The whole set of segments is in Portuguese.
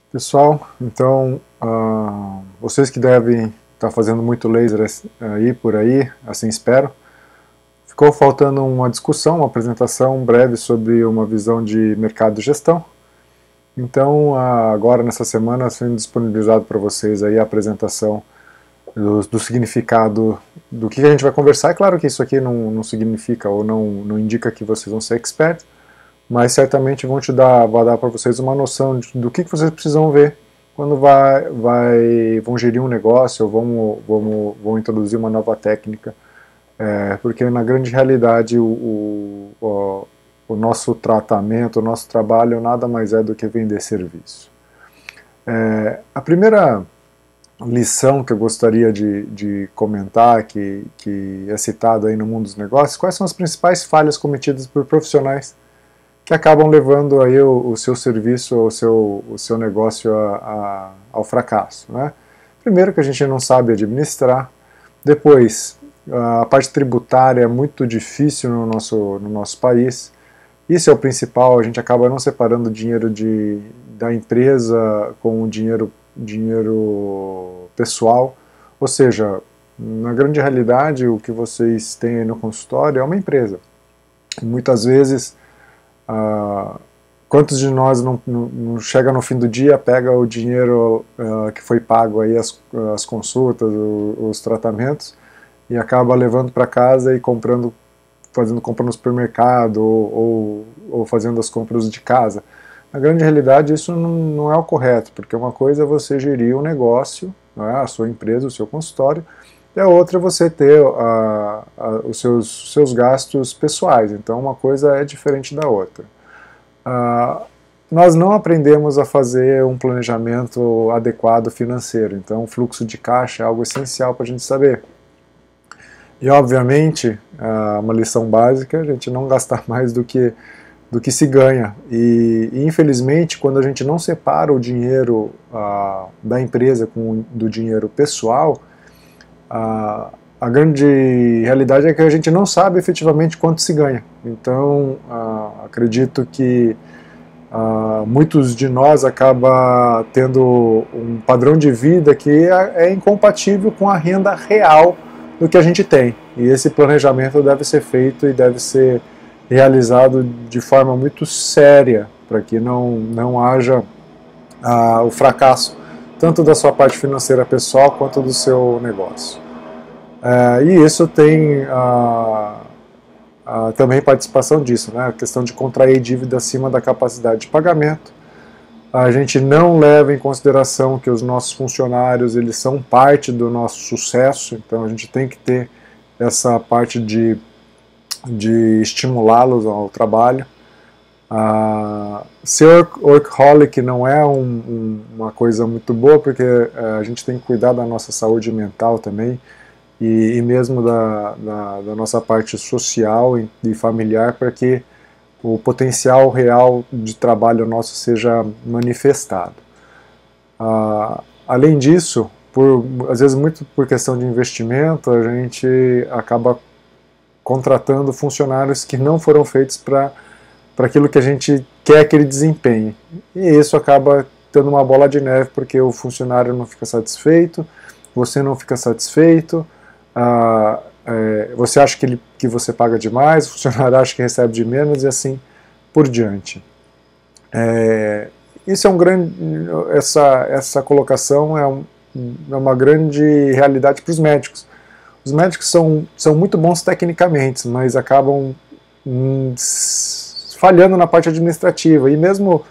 Pessoal, então, vocês que devem estar fazendo muito laser aí por aí, assim espero, ficou faltando uma discussão, uma apresentação breve sobre uma visão de mercado e gestão. Então, agora nessa semana, sendo disponibilizado para vocês aí a apresentação do significado do que a gente vai conversar. É claro que isso aqui não significa ou não indica que vocês vão ser experts, mas certamente vai dar para vocês uma noção do que vocês precisam ver quando vão gerir um negócio ou vão introduzir uma nova técnica, porque na grande realidade o nosso tratamento, o nosso trabalho nada mais é do que vender serviço. A primeira lição que eu gostaria de comentar, que é citado aí no mundo dos negócios, quais são as principais falhas cometidas por profissionais que acabam levando aí o seu serviço, o seu negócio ao fracasso, né? Primeiro, que a gente não sabe administrar. Depois, a parte tributária é muito difícil no nosso país. Isso é o principal, a gente acaba não separando o dinheiro da empresa com o dinheiro pessoal. Ou seja, na grande realidade, o que vocês têm aí no consultório é uma empresa. E muitas vezes, quantos de nós não chega no fim do dia, pega o dinheiro que foi pago aí, as consultas, os tratamentos, e acaba levando para casa e fazendo compra no supermercado ou fazendo as compras de casa. Na grande realidade, isso não é o correto, porque uma coisa é você gerir um negócio, né, a sua empresa, o seu consultório, e a outra é você ter os seus gastos pessoais. Então, uma coisa é diferente da outra. Nós não aprendemos a fazer um planejamento adequado financeiro, então o fluxo de caixa é algo essencial para a gente saber. E, obviamente, uma lição básica, a gente não gastar mais do que se ganha. E infelizmente, quando a gente não separa o dinheiro da empresa do dinheiro pessoal, a grande realidade é que a gente não sabe efetivamente quanto se ganha. Então, acredito que muitos de nós acabam tendo um padrão de vida que é incompatível com a renda real do que a gente tem. E esse planejamento deve ser feito e deve ser realizado de forma muito séria, para que não haja o fracasso, tanto da sua parte financeira pessoal, quanto do seu negócio. E isso tem também participação disso, né? A questão de contrair dívida acima da capacidade de pagamento. A gente não leva em consideração que os nossos funcionários eles são parte do nosso sucesso, então a gente tem que ter essa parte de estimulá-los ao trabalho. Ser workaholic não é uma coisa muito boa, porque a gente tem que cuidar da nossa saúde mental também, e mesmo da nossa parte social e familiar, para que o potencial real de trabalho nosso seja manifestado. Além disso, às vezes muito por questão de investimento, a gente acaba contratando funcionários que não foram feitos para aquilo que a gente quer que ele desempenhe. E isso acaba tendo uma bola de neve, porque o funcionário não fica satisfeito, você não fica satisfeito, você acha que você paga demais, o funcionário acha que recebe de menos e assim por diante. Isso é essa colocação é uma grande realidade para os médicos. Os médicos são muito bons tecnicamente, mas acabam falhando na parte administrativa, e mesmo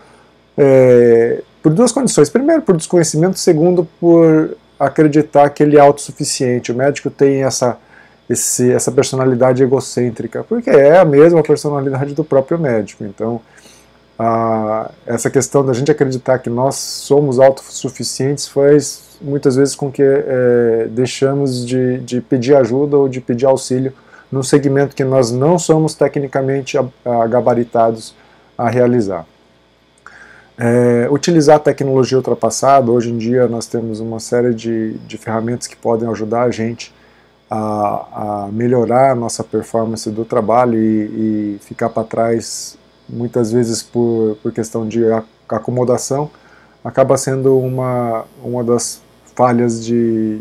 por duas condições. Primeiro, por desconhecimento. Segundo, por acreditar que ele é autossuficiente. O médico tem essa personalidade egocêntrica, porque é a mesma personalidade do próprio médico. Então, essa questão da gente acreditar que nós somos autossuficientes faz muitas vezes com que deixamos de pedir ajuda ou de pedir auxílio num segmento que nós não somos tecnicamente gabaritados a realizar. Utilizar a tecnologia ultrapassada. Hoje em dia nós temos uma série de ferramentas que podem ajudar a gente a melhorar a nossa performance do trabalho e ficar para trás muitas vezes por questão de acomodação. acaba sendo uma das falhas de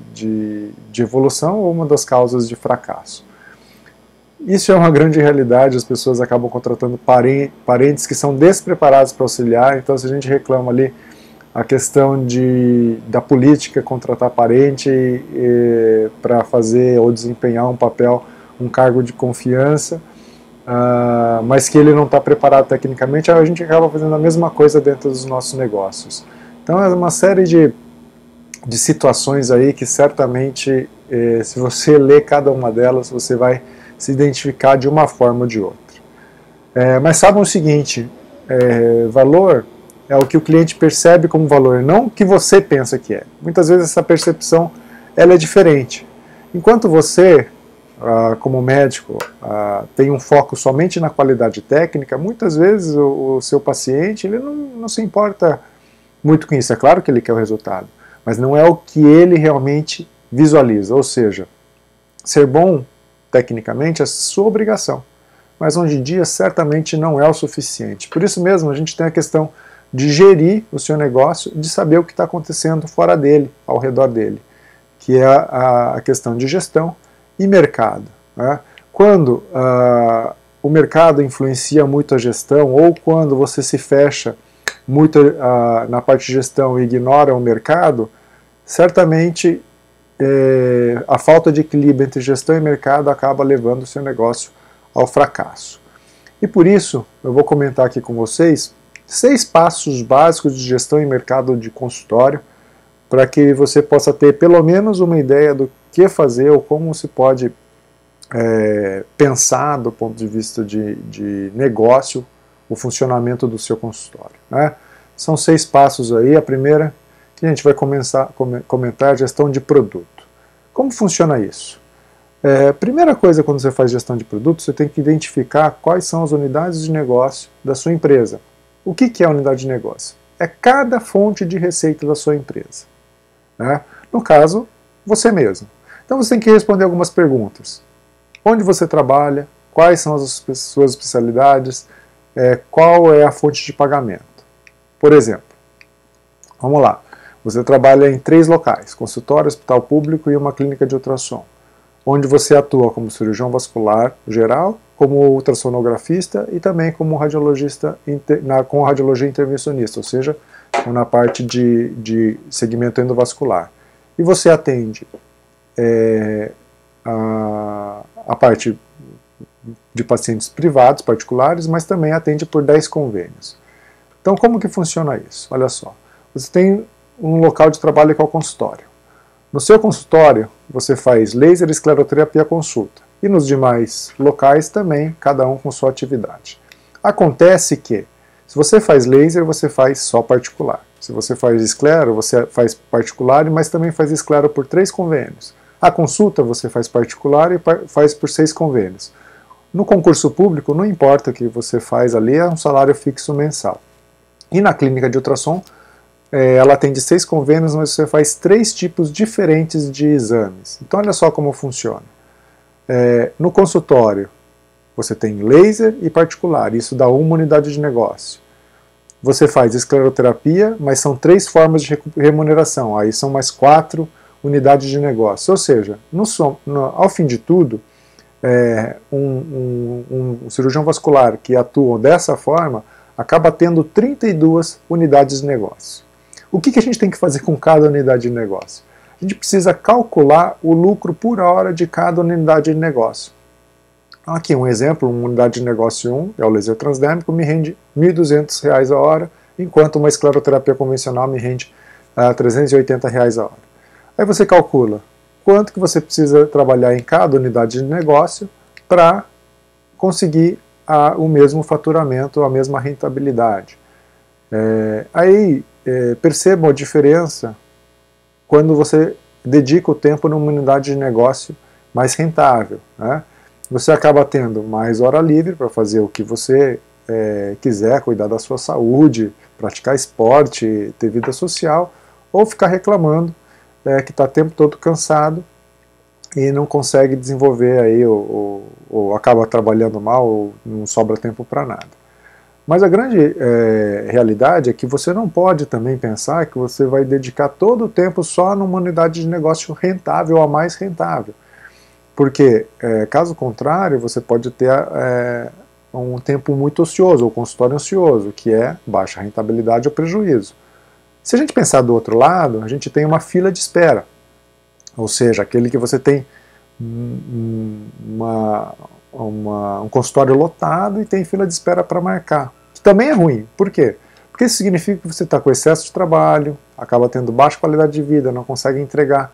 evolução ou uma das causas de fracasso. Isso é uma grande realidade, as pessoas acabam contratando parentes que são despreparados para auxiliar, então se a gente reclama ali a questão da política contratar parente para fazer ou desempenhar um papel, um cargo de confiança, mas que ele não está preparado tecnicamente, a gente acaba fazendo a mesma coisa dentro dos nossos negócios. Então é uma série de situações aí que certamente, se você ler cada uma delas, você vai se identificar de uma forma ou de outra. Mas saibam o seguinte, valor é o que o cliente percebe como valor, não o que você pensa que é. Muitas vezes essa percepção ela é diferente. Enquanto você, como médico, tem um foco somente na qualidade técnica, muitas vezes o seu paciente ele não se importa muito com isso. É claro que ele quer o resultado, mas não é o que ele realmente visualiza. Ou seja, ser bom tecnicamente é sua obrigação, mas hoje em dia certamente não é o suficiente. Por isso mesmo a gente tem a questão de gerir o seu negócio, de saber o que está acontecendo fora dele, ao redor dele, que é a questão de gestão e mercado. Né? Quando o mercado influencia muito a gestão, ou quando você se fecha muito na parte de gestão e ignora o mercado, certamente a falta de equilíbrio entre gestão e mercado acaba levando o seu negócio ao fracasso. E por isso, eu vou comentar aqui com vocês 6 passos básicos de gestão e mercado de consultório, para que você possa ter pelo menos uma ideia do que fazer ou como se pode pensar do ponto de vista de negócio o funcionamento do seu consultório. Né? São 6 passos aí. A primeira que a gente vai comentar é a gestão de produto. Como funciona isso? Primeira coisa, quando você faz gestão de produto, você tem que identificar quais são as unidades de negócio da sua empresa. O que é a unidade de negócio? É cada fonte de receita da sua empresa. Né? No caso, você mesmo. Então você tem que responder algumas perguntas. Onde você trabalha? Quais são as suas especialidades? Qual é a fonte de pagamento? Por exemplo, vamos lá. Você trabalha em 3 locais, consultório, hospital público e uma clínica de ultrassom, onde você atua como cirurgião vascular geral, como ultrassonografista e também como radiologista com radiologia intervencionista, ou seja, na parte de segmento endovascular. E você atende a parte de pacientes privados, particulares, mas também atende por 10 convênios. Então como que funciona isso? Olha só, você tem um local de trabalho que é o consultório. No seu consultório, você faz laser, escleroterapia e consulta. E nos demais locais também, cada um com sua atividade. Acontece que, se você faz laser, você faz só particular. Se você faz esclero, você faz particular, mas também faz esclero por 3 convênios. A consulta você faz particular e faz por 6 convênios. No concurso público, não importa o que você faz ali, é um salário fixo mensal. E na clínica de ultrassom, ela atende 6 convênios, mas você faz 3 tipos diferentes de exames. Então olha só como funciona. No consultório, você tem laser e particular, isso dá uma unidade de negócio. Você faz escleroterapia, mas são 3 formas de remuneração, aí são mais 4 unidades de negócio. Ou seja, ao fim de tudo, um cirurgião vascular que atua dessa forma acaba tendo 32 unidades de negócio. O que a gente tem que fazer com cada unidade de negócio? A gente precisa calcular o lucro por hora de cada unidade de negócio. Aqui um exemplo, uma unidade de negócio 1, é o laser transdérmico, me rende R$ 1.200 a hora, enquanto uma escleroterapia convencional me rende R$ 380 a hora. Aí você calcula quanto que você precisa trabalhar em cada unidade de negócio para conseguir o mesmo faturamento, a mesma rentabilidade. Percebam a diferença quando você dedica o tempo numa unidade de negócio mais rentável. Né? Você acaba tendo mais hora livre para fazer o que você quiser, cuidar da sua saúde, praticar esporte, ter vida social, ou ficar reclamando que está o tempo todo cansado e não consegue desenvolver aí, ou acaba trabalhando mal, ou não sobra tempo para nada. Mas a grande realidade é que você não pode também pensar que você vai dedicar todo o tempo só numa unidade de negócio rentável ou a mais rentável. Porque, caso contrário, você pode ter um tempo muito ocioso, ou consultório ocioso, que é baixa rentabilidade ou prejuízo. Se a gente pensar do outro lado, a gente tem uma fila de espera. Ou seja, aquele que você tem um consultório lotado e tem fila de espera para marcar. Que também é ruim. Por quê? Porque isso significa que você está com excesso de trabalho, acaba tendo baixa qualidade de vida, não consegue entregar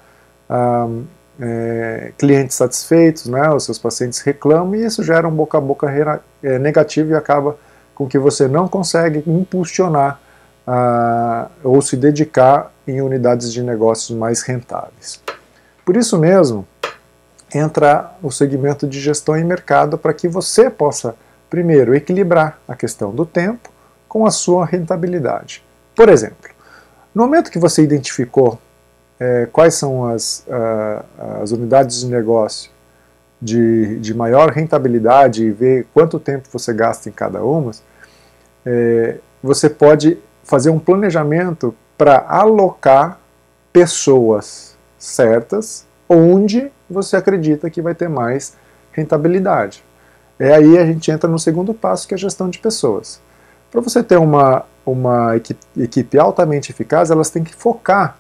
clientes satisfeitos, né? Os seus pacientes reclamam e isso gera um boca a boca negativo e acaba com que você não consegue impulsionar ou se dedicar em unidades de negócios mais rentáveis. Por isso mesmo, entra o segmento de gestão em mercado para que você possa, primeiro, equilibrar a questão do tempo com a sua rentabilidade. Por exemplo, no momento que você identificou quais são as unidades de negócio de maior rentabilidade e ver quanto tempo você gasta em cada uma, você pode fazer um planejamento para alocar pessoas certas onde você acredita que vai ter mais rentabilidade. Aí a gente entra no segundo passo, que é a gestão de pessoas. Para você ter uma equipe altamente eficaz, elas têm que focar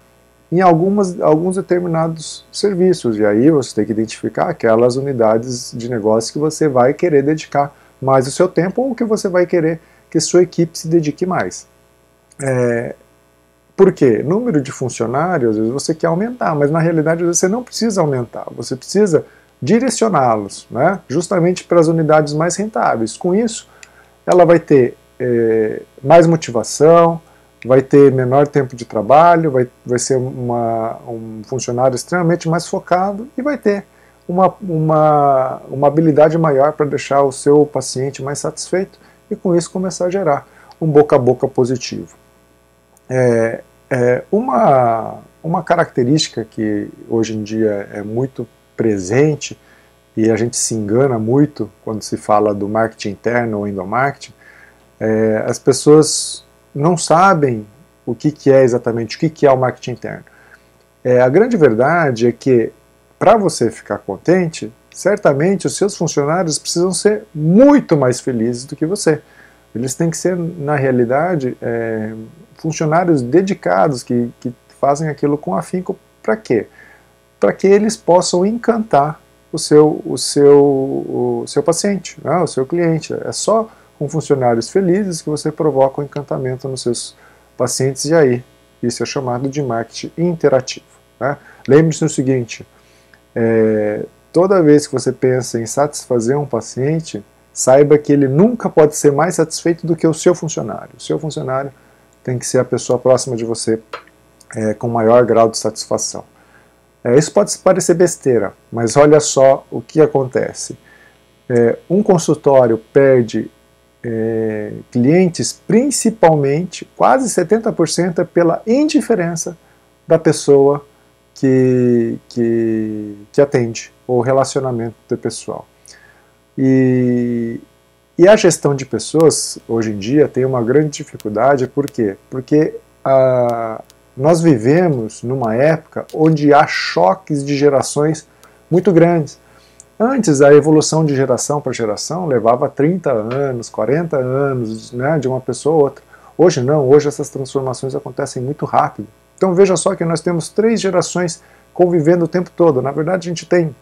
em alguns determinados serviços, e aí você tem que identificar aquelas unidades de negócio que você vai querer dedicar mais o seu tempo ou que você vai querer que sua equipe se dedique mais. Por quê? Número de funcionários, às vezes você quer aumentar, mas na realidade você não precisa aumentar, você precisa direcioná-los, né? Justamente para as unidades mais rentáveis. Com isso, ela vai ter mais motivação, vai ter menor tempo de trabalho, vai ser um funcionário extremamente mais focado e vai ter uma habilidade maior para deixar o seu paciente mais satisfeito e com isso começar a gerar um boca a boca positivo. Uma característica que hoje em dia é muito presente e a gente se engana muito quando se fala do marketing interno ou endomarketing, as pessoas não sabem o que é exatamente, o que é o marketing interno. A grande verdade é que, para você ficar contente, certamente os seus funcionários precisam ser muito mais felizes do que você. Eles têm que ser, na realidade, funcionários dedicados, que fazem aquilo com afinco. Para quê? Para que eles possam encantar o seu paciente, né, o seu cliente. É só com funcionários felizes que você provoca o encantamento nos seus pacientes, e aí isso é chamado de marketing interativo. Né? Lembre-se do seguinte, toda vez que você pensa em satisfazer um paciente, saiba que ele nunca pode ser mais satisfeito do que o seu funcionário. O seu funcionário tem que ser a pessoa próxima de você com maior grau de satisfação. Isso pode parecer besteira, mas olha só o que acontece. Um consultório perde clientes principalmente, quase 70%, pela indiferença da pessoa que atende, ou relacionamento pessoal. E a gestão de pessoas, hoje em dia, tem uma grande dificuldade. Por quê? Porque nós vivemos numa época onde há choques de gerações muito grandes. Antes, a evolução de geração para geração levava 30 anos, 40 anos, né, de uma pessoa a outra. Hoje não, hoje essas transformações acontecem muito rápido. Então veja só que nós temos 3 gerações convivendo o tempo todo. Na verdade, a gente tem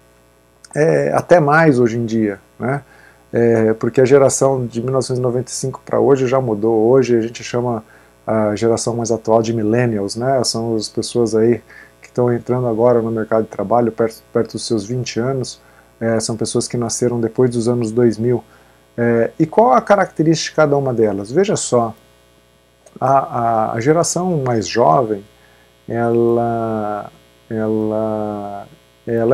até mais hoje em dia, né? Porque a geração de 1995 para hoje já mudou. Hoje a gente chama a geração mais atual de millennials, né? São as pessoas aí que estão entrando agora no mercado de trabalho perto dos seus 20 anos. São pessoas que nasceram depois dos anos 2000. E qual a característica de cada uma delas? Veja só, a geração mais jovem, ela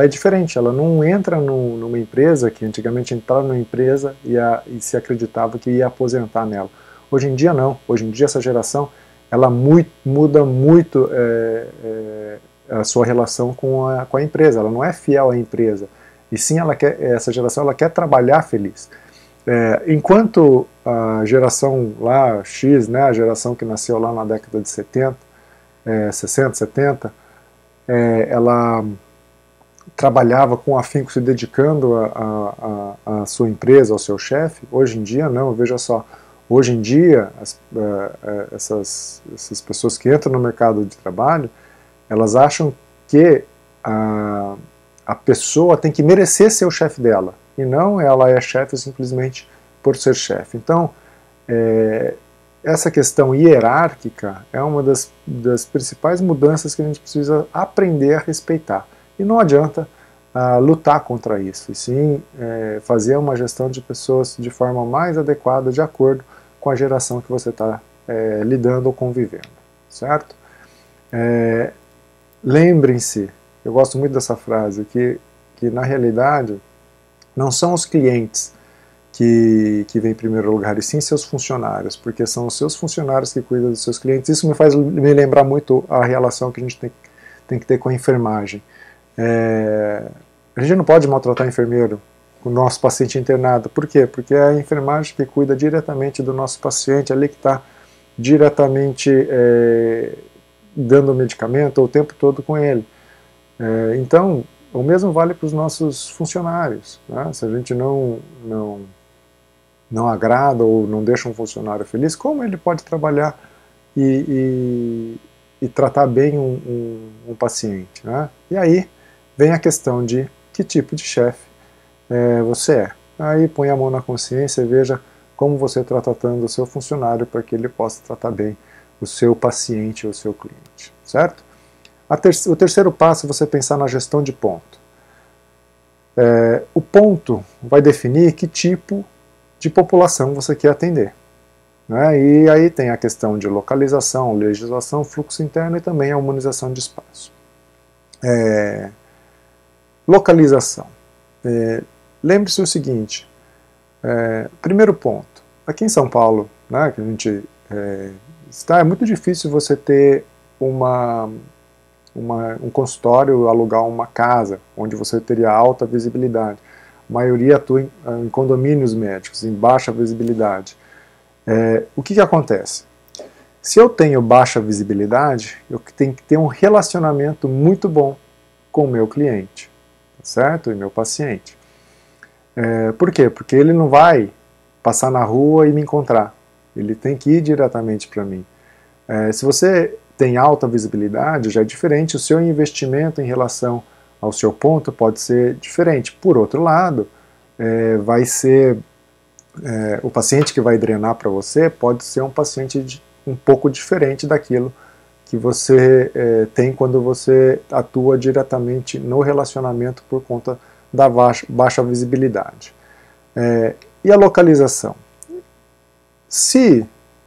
é diferente, ela não entra numa empresa, que antigamente entrava numa empresa e se acreditava que ia aposentar nela. Hoje em dia não, hoje em dia essa geração ela muda muito a sua relação com a empresa, ela não é fiel à empresa, e sim essa geração ela quer trabalhar feliz. Enquanto a geração lá X, né, a geração que nasceu lá na década de 70, 60, 70, ela trabalhava com afinco, se dedicando à sua empresa, ao seu chefe. Hoje em dia não, veja só, hoje em dia essas pessoas que entram no mercado de trabalho, elas acham que a pessoa tem que merecer ser o chefe dela, e não ela é chefe simplesmente por ser chefe. Então, essa questão hierárquica é uma das principais mudanças que a gente precisa aprender a respeitar. E não adianta lutar contra isso, e sim fazer uma gestão de pessoas de forma mais adequada, de acordo com a geração que você está lidando ou convivendo, certo? Lembrem-se, eu gosto muito dessa frase, que na realidade não são os clientes que vêm em primeiro lugar, e sim seus funcionários, porque são os seus funcionários que cuidam dos seus clientes. Isso me faz me lembrar muito a relação que a gente tem que ter com a enfermagem. A gente não pode maltratar enfermeiro, o nosso paciente internado. Por quê? Porque é a enfermagem que cuida diretamente do nosso paciente, ali que está diretamente dando o medicamento o tempo todo com ele. Então, o mesmo vale para os nossos funcionários, né? Se a gente não agrada ou não deixa um funcionário feliz, como ele pode trabalhar e tratar bem um paciente, né? E aí vem a questão de que tipo de chefe você é. Aí põe a mão na consciência e veja como você está tratando o seu funcionário para que ele possa tratar bem o seu paciente ou o seu cliente, certo? O terceiro passo é você pensar na gestão de ponto. O ponto vai definir que tipo de população você quer atender, né? E aí tem a questão de localização, legislação, fluxo interno e também a humanização de espaço. Localização. Lembre-se o seguinte, primeiro ponto, aqui em São Paulo, né, que a gente está, é muito difícil você ter um consultório, alugar uma casa, onde você teria alta visibilidade. A maioria atua em condomínios médicos, em baixa visibilidade. O que acontece? Se eu tenho baixa visibilidade, eu tenho que ter um relacionamento muito bom com o meu cliente, certo? E meu paciente. Por quê? Porque ele não vai passar na rua e me encontrar. Ele tem que ir diretamente para mim. Se você tem alta visibilidade, já é diferente, o seu investimento em relação ao seu ponto pode ser diferente. Por outro lado, vai ser o paciente que vai drenar para você pode ser um paciente um pouco diferente daquilo que você tem quando você atua diretamente no relacionamento por conta da baixa visibilidade. E a localização? Se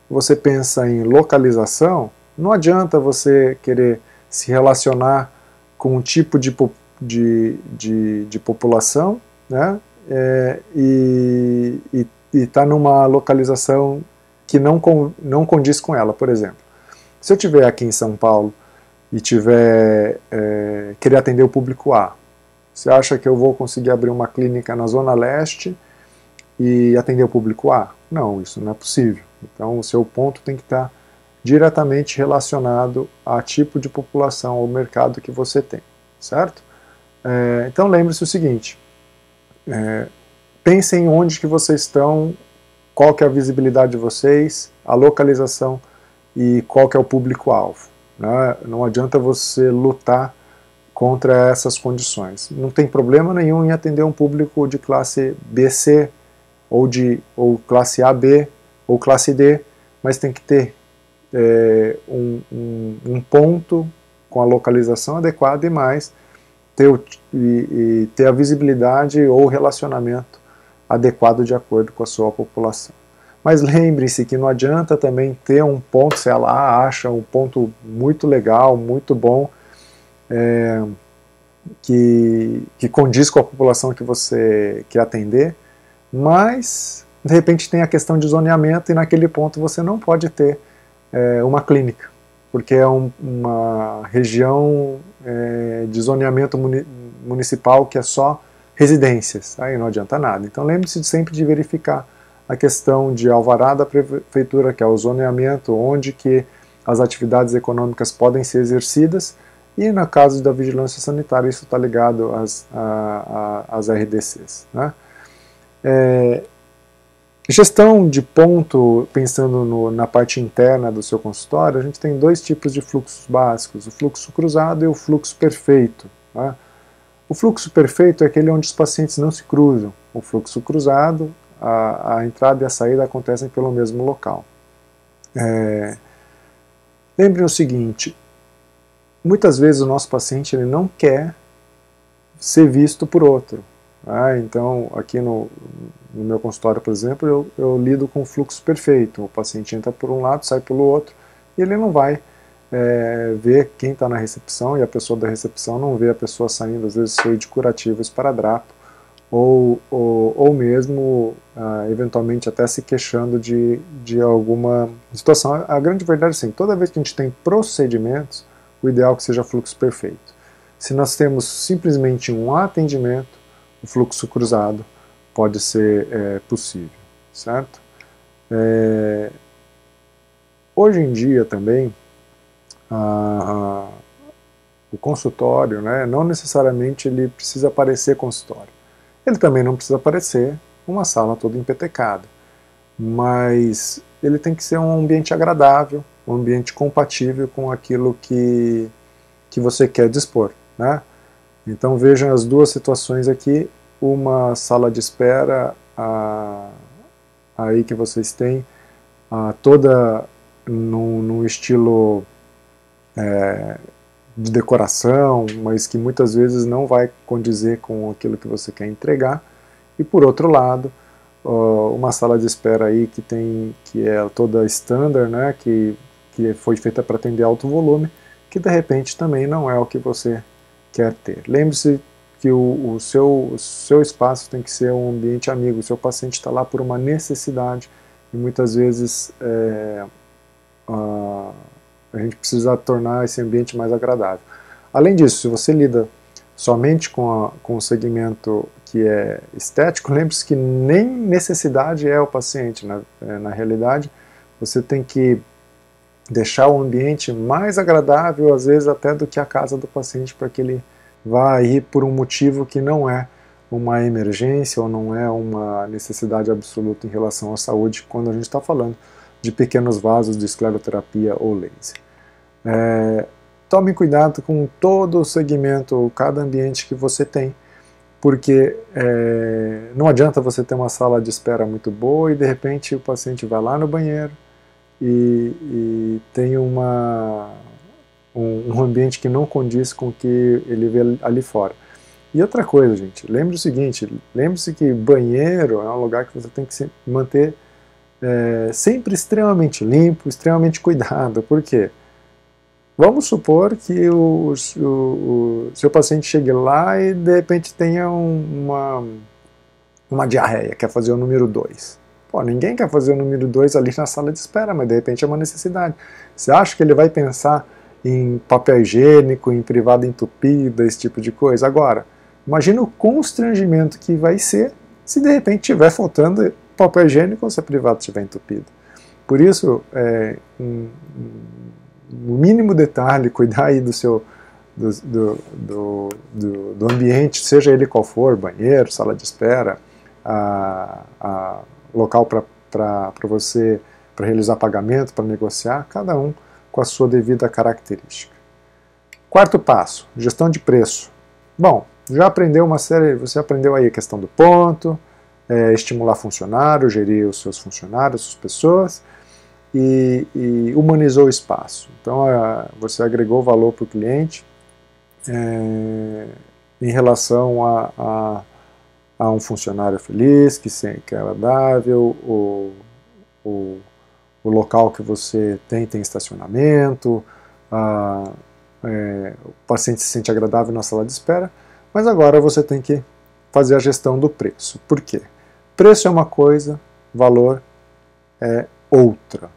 você pensa em localização, não adianta você querer se relacionar com um tipo de população, né, e está numa localização que não condiz com ela. Por exemplo, se eu estiver aqui em São Paulo e querer atender o público A, você acha que eu vou conseguir abrir uma clínica na Zona Leste e atender o público A? Não, isso não é possível. Então o seu ponto tem que estar diretamente relacionado a tipo de população ou mercado que você tem, certo? Então lembre-se o seguinte, pensem onde que vocês estão, qual que é a visibilidade de vocês, a localização e qual que é o público-alvo, né? Não adianta você lutar contra essas condições. Não tem problema nenhum em atender um público de classe BC ou classe AB ou classe D, mas tem que ter um ponto com a localização adequada e mais ter a visibilidade ou relacionamento adequado de acordo com a sua população. Mas lembre-se que não adianta também ter um ponto, se ela acha um ponto muito legal, muito bom, que condiz com a população que você quer atender, mas de repente tem a questão de zoneamento e naquele ponto você não pode ter uma clínica, porque é uma região de zoneamento municipal que é só residências, aí não adianta nada. Então lembre-se sempre de verificar a questão de alvará da prefeitura, que é o zoneamento, onde que as atividades econômicas podem ser exercidas, e no caso da vigilância sanitária isso está ligado às RDCs. Né? Gestão de ponto, pensando na parte interna do seu consultório, a gente tem dois tipos de fluxos básicos, o fluxo cruzado e o fluxo perfeito. Né? O fluxo perfeito é aquele onde os pacientes não se cruzam. O fluxo cruzado, a entrada e a saída acontecem pelo mesmo local. Lembre o seguinte, muitas vezes o nosso paciente ele não quer ser visto por outro. Então, aqui no meu consultório, por exemplo, eu lido com o fluxo perfeito. O paciente entra por um lado, sai pelo outro, e ele não vai ver quem está na recepção, e a pessoa da recepção não vê a pessoa saindo, às vezes, cheio de curativo esparadrapo, ou mesmo, eventualmente, até se queixando de alguma situação. A grande verdade é assim, toda vez que a gente tem procedimentos, o ideal é que seja fluxo perfeito. Se nós temos simplesmente um atendimento, o fluxo cruzado pode ser possível, certo? Hoje em dia também, o consultório, né, não necessariamente ele precisa parecer consultório. Ele também não precisa parecer uma sala toda empetecada, mas ele tem que ser um ambiente agradável, um ambiente compatível com aquilo que você quer dispor, né? Então vejam as duas situações aqui, uma sala de espera aí que vocês têm, toda num estilo de decoração, mas que muitas vezes não vai condizer com aquilo que você quer entregar, e por outro lado, uma sala de espera aí que é toda standard, né, que foi feita para atender alto volume, que de repente também não é o que você quer ter. Lembre-se que o seu espaço tem que ser um ambiente amigo, o seu paciente está lá por uma necessidade, e muitas vezes a gente precisa tornar esse ambiente mais agradável. Além disso, se você lida somente com o segmento que é estético, lembre-se que nem necessidade é o paciente. Na realidade, você tem que deixar o ambiente mais agradável, às vezes até do que a casa do paciente, para que ele vá aí por um motivo que não é uma emergência ou não é uma necessidade absoluta em relação à saúde, quando a gente está falando de pequenos vasos de escleroterapia ou laser. Tome cuidado com todo o segmento, cada ambiente que você tem, porque não adianta você ter uma sala de espera muito boa e de repente o paciente vai lá no banheiro e tem um ambiente que não condiz com o que ele vê ali fora. E outra coisa, gente, lembre o seguinte, lembre-se que banheiro é um lugar que você tem que se manter sempre extremamente limpo, extremamente cuidado. Por quê? Vamos supor que o seu paciente chegue lá e de repente tenha uma diarreia, quer fazer o número 2. Pô, ninguém quer fazer o número 2 ali na sala de espera, mas de repente é uma necessidade. Você acha que ele vai pensar em papel higiênico, em privada entupida, esse tipo de coisa? Agora, imagina o constrangimento que vai ser se de repente estiver faltando papel higiênico ou se a privada estiver entupida. Por isso, no mínimo detalhe, cuidar aí do ambiente, seja ele qual for, banheiro, sala de espera, local para você realizar pagamento, para negociar, cada um com a sua devida característica. Quarto passo, gestão de preço. Bom, já aprendeu uma série, você aprendeu aí a questão do ponto, estimular funcionário, gerir os seus funcionários, suas pessoas, e humanizou o espaço. Então você agregou valor para o cliente em relação a um funcionário feliz, que é agradável, o local que você tem estacionamento, o paciente se sente agradável na sala de espera, mas agora você tem que fazer a gestão do preço. Por quê? Preço é uma coisa, valor é outra.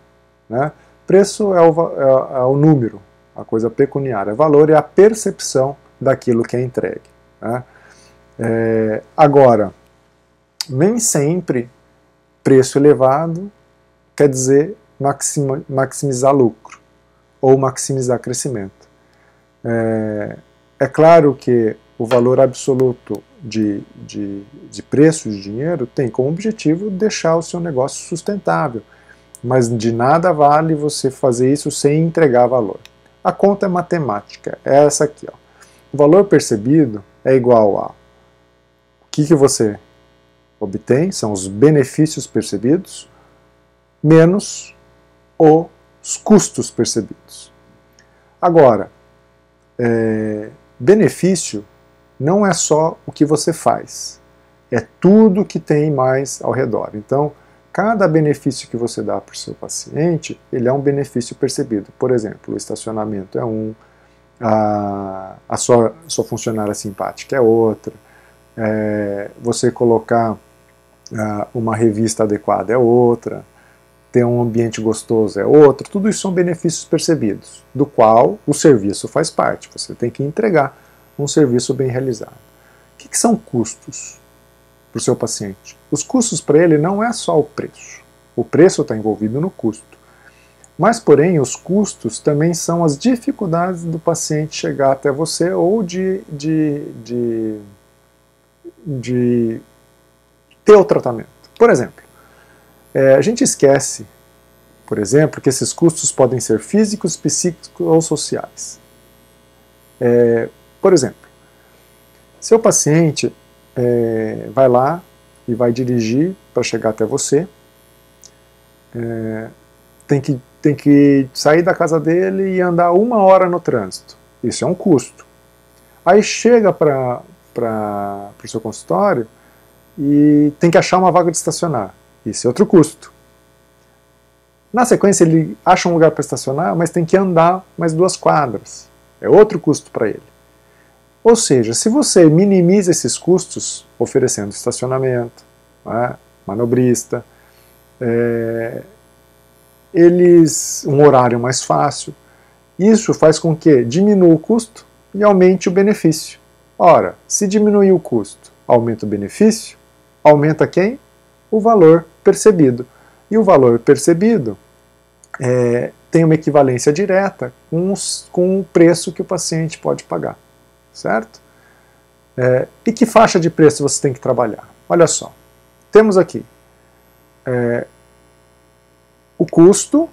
Né? Preço é o número, a coisa pecuniária. Valor é a percepção daquilo que é entregue. Né? Agora, nem sempre preço elevado quer dizer maximizar lucro ou maximizar crescimento. É claro que o valor absoluto de preço de dinheiro tem como objetivo deixar o seu negócio sustentável, mas de nada vale você fazer isso sem entregar valor. A conta é matemática, é essa aqui. Ó. O valor percebido é igual a o que você obtém, são os benefícios percebidos, menos os custos percebidos. Agora, benefício não é só o que você faz, é tudo que tem mais ao redor. Então, cada benefício que você dá para o seu paciente, ele é um benefício percebido. Por exemplo, o estacionamento é um, a sua funcionária simpática é outra, você colocar uma revista adequada é outra, ter um ambiente gostoso é outro, tudo isso são benefícios percebidos, do qual o serviço faz parte. Você tem que entregar um serviço bem realizado. O que são custos para o seu paciente? Os custos para ele não é só o preço. O preço está envolvido no custo. Mas, porém, os custos também são as dificuldades do paciente chegar até você ou de ter o tratamento. Por exemplo, a gente esquece, por exemplo, que esses custos podem ser físicos, psíquicos ou sociais. Por exemplo, seu paciente vai lá e vai dirigir para chegar até você, tem que sair da casa dele e andar 1 hora no trânsito. Isso é um custo. Aí chega para o seu consultório e tem que achar uma vaga de estacionar. Isso é outro custo. Na sequência ele acha um lugar para estacionar, mas tem que andar mais 2 quadras. É outro custo para ele. Ou seja, se você minimiza esses custos, oferecendo estacionamento, manobrista, um horário mais fácil, isso faz com que diminua o custo e aumente o benefício. Ora, se diminuir o custo, aumenta o benefício, aumenta quem? O valor percebido. E o valor percebido tem uma equivalência direta com o preço que o paciente pode pagar. Certo? E que faixa de preço você tem que trabalhar? Olha só, temos aqui o custo,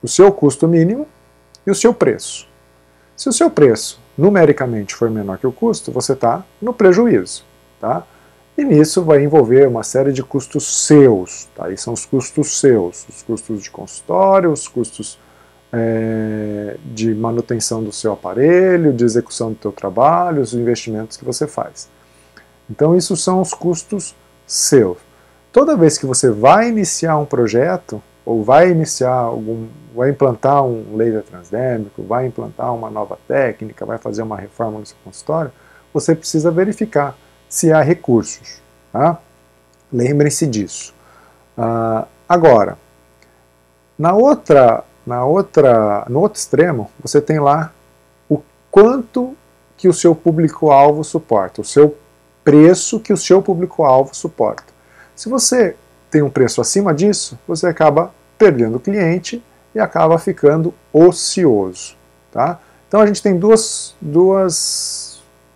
o seu custo mínimo e o seu preço. Se o seu preço numericamente for menor que o custo, você está no prejuízo. Tá? E nisso vai envolver uma série de custos seus. Tá? E são os custos seus, os custos de consultório, os custos de manutenção do seu aparelho, de execução do seu trabalho, os investimentos que você faz. Então isso são os custos seus. Toda vez que você vai iniciar um projeto, ou vai implantar um laser transdérmico, vai implantar uma nova técnica, vai fazer uma reforma no seu consultório, você precisa verificar se há recursos. Tá? Lembrem-se disso. Agora, no outro extremo, você tem lá o quanto que o seu público-alvo suporta, o seu preço que o seu público-alvo suporta. Se você tem um preço acima disso, você acaba perdendo o cliente e acaba ficando ocioso. Tá? Então a gente tem duas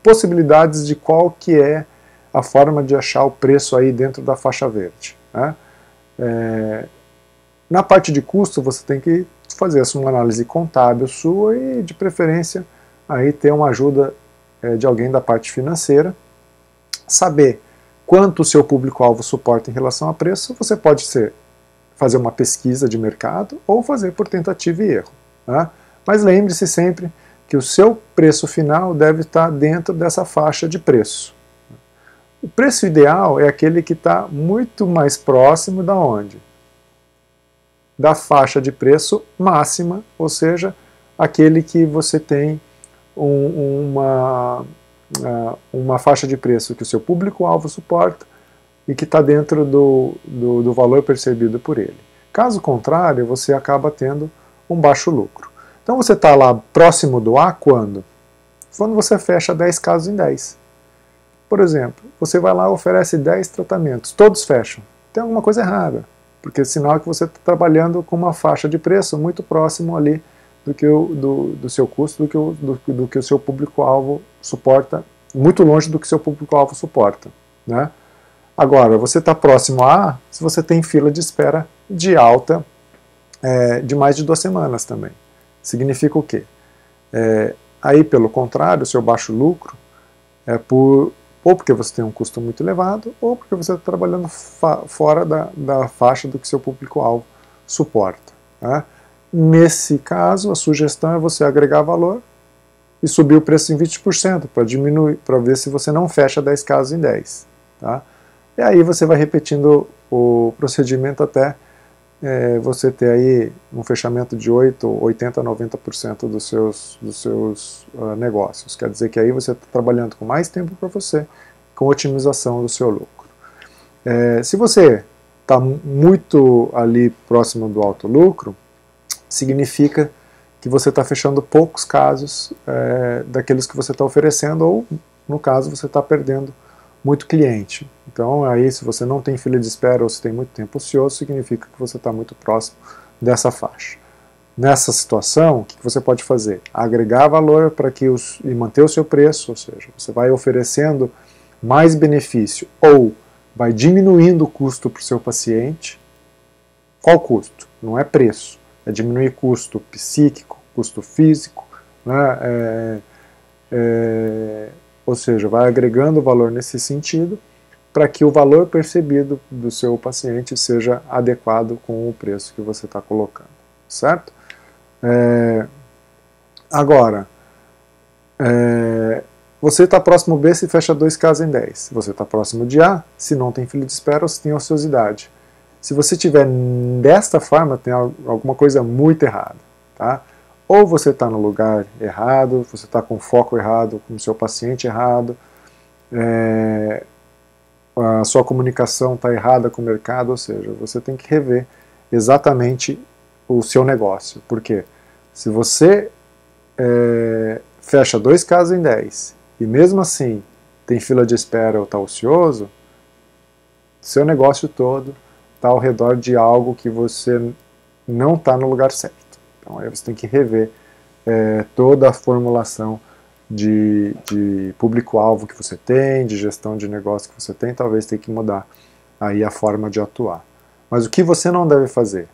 possibilidades de qual que é a forma de achar o preço aí dentro da faixa verde. Né? Na parte de custo, você tem que fazer uma análise contábil sua e, de preferência, aí ter uma ajuda de alguém da parte financeira. Saber quanto o seu público-alvo suporta em relação a preço, você pode fazer uma pesquisa de mercado ou fazer por tentativa e erro. Tá? Mas lembre-se sempre que o seu preço final deve estar dentro dessa faixa de preço. O preço ideal é aquele que está muito mais próximo da onde? Da faixa de preço máxima, ou seja, aquele que você tem uma faixa de preço que o seu público-alvo suporta e que está dentro do valor percebido por ele. Caso contrário, você acaba tendo um baixo lucro. Então você está lá próximo do A quando? Quando você fecha 10 casos em 10. Por exemplo, você vai lá e oferece 10 tratamentos, todos fecham. Tem alguma coisa errada, porque é sinal que você está trabalhando com uma faixa de preço muito próximo ali do seu custo, do que o seu público-alvo suporta, muito longe do que o seu público-alvo suporta, né? Agora, você está próximo a se você tem fila de espera de alta de mais de 2 semanas também. Significa o quê? Aí, pelo contrário, o seu baixo lucro é ou porque você tem um custo muito elevado, ou porque você está trabalhando fora da faixa do que seu público-alvo suporta, né? Nesse caso, a sugestão é você agregar valor e subir o preço em 20% para diminuir, para ver se você não fecha 10 casos em 10. Tá? E aí você vai repetindo o procedimento até você ter aí um fechamento de 8, 80, 90% dos seus negócios. Quer dizer que aí você está trabalhando com mais tempo para você, com otimização do seu lucro. Se você está muito ali próximo do alto lucro, significa que você está fechando poucos casos daqueles que você está oferecendo, ou no caso você está perdendo muito cliente. Então aí, se você não tem fila de espera ou se tem muito tempo ocioso, significa que você está muito próximo dessa faixa. Nessa situação, o que você pode fazer? Agregar valor e manter o seu preço, ou seja, você vai oferecendo mais benefício ou vai diminuindo o custo para o seu paciente. Qual custo? Não é preço, é diminuir custo psíquico, custo físico, né? Ou seja, vai agregando valor nesse sentido para que o valor percebido do seu paciente seja adequado com o preço que você está colocando, certo? Agora, você está próximo B se fecha 2 casos em 10. Você está próximo de A se não tem fila de espera ou se tem ociosidade. Se você tiver desta forma, tem alguma coisa muito errada, tá? Ou você está no lugar errado, você está com o foco errado, com o seu paciente errado, a sua comunicação está errada com o mercado, ou seja, você tem que rever exatamente o seu negócio. Por quê? Se você fecha 2 casos em 10 e mesmo assim tem fila de espera ou está ocioso, seu negócio todo está ao redor de algo que você não está no lugar certo. Então aí você tem que rever toda a formulação de público-alvo que você tem, de gestão de negócio que você tem, talvez tenha que mudar aí a forma de atuar. Mas o que você não deve fazer?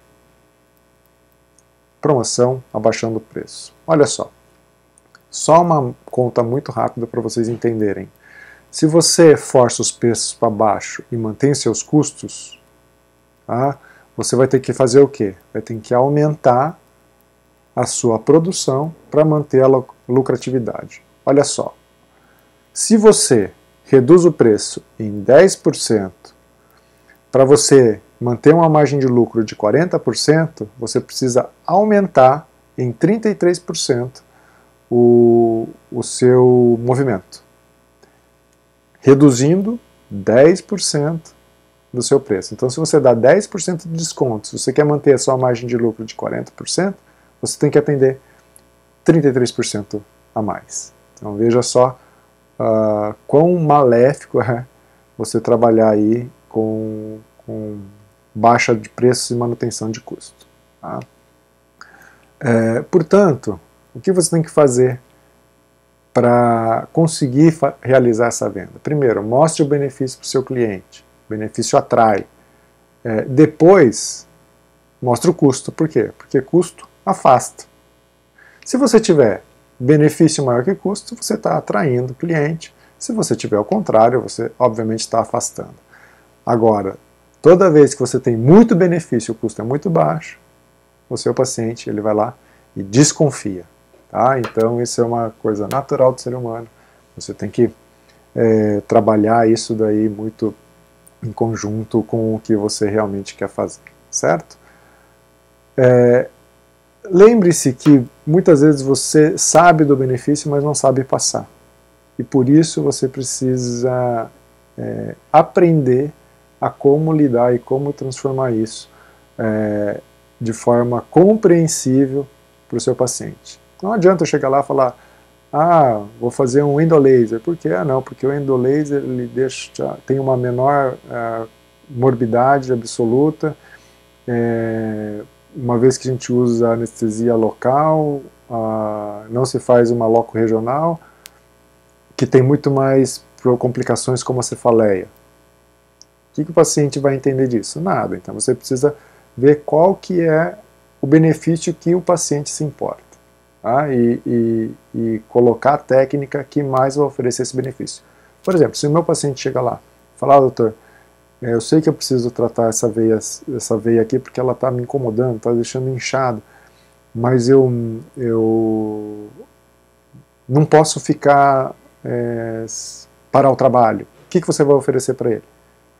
Promoção abaixando o preço. Olha só uma conta muito rápida para vocês entenderem. Se você força os preços para baixo e mantém seus custos, tá? Você vai ter que fazer o quê? Vai ter que aumentar a sua produção para manter a lucratividade. Olha só, se você reduz o preço em 10%, para você manter uma margem de lucro de 40%, você precisa aumentar em 33% o seu movimento, reduzindo 10% do seu preço. Então, se você dá 10% de desconto, se você quer manter a sua margem de lucro de 40%, você tem que atender 33% a mais. Então veja só quão maléfico é você trabalhar aí com baixa de preços e manutenção de custo. Tá? Portanto, o que você tem que fazer para conseguir realizar essa venda? Primeiro, mostre o benefício para o seu cliente. O benefício atrai. Depois, mostre o custo. Por quê? Porque custo afasta. Se você tiver benefício maior que custo, você está atraindo cliente. Se você tiver o contrário, você obviamente está afastando. Agora, toda vez que você tem muito benefício e o custo é muito baixo, o seu paciente ele vai lá e desconfia. Tá? Então isso é uma coisa natural do ser humano. Você tem que trabalhar isso daí muito em conjunto com o que você realmente quer fazer, certo? Lembre-se que muitas vezes você sabe do benefício, mas não sabe passar. E por isso você precisa aprender a como lidar e como transformar isso de forma compreensível para o seu paciente. Não adianta eu chegar lá e falar, Ah, vou fazer um endolaser. Por quê? Ah, não, porque o endolaser ele tem uma menor morbidade absoluta, uma vez que a gente usa anestesia local, não se faz uma loco regional, que tem muito mais complicações como a cefaleia. O que o paciente vai entender disso? Nada. Então você precisa ver qual que é o benefício que o paciente se importa. Tá? E colocar a técnica que mais vai oferecer esse benefício. Por exemplo, se o meu paciente chega lá e fala, doutor, eu sei que eu preciso tratar essa veia aqui porque ela está me incomodando, está deixando inchado, mas eu não posso ficar parar o trabalho. O que você vai oferecer para ele?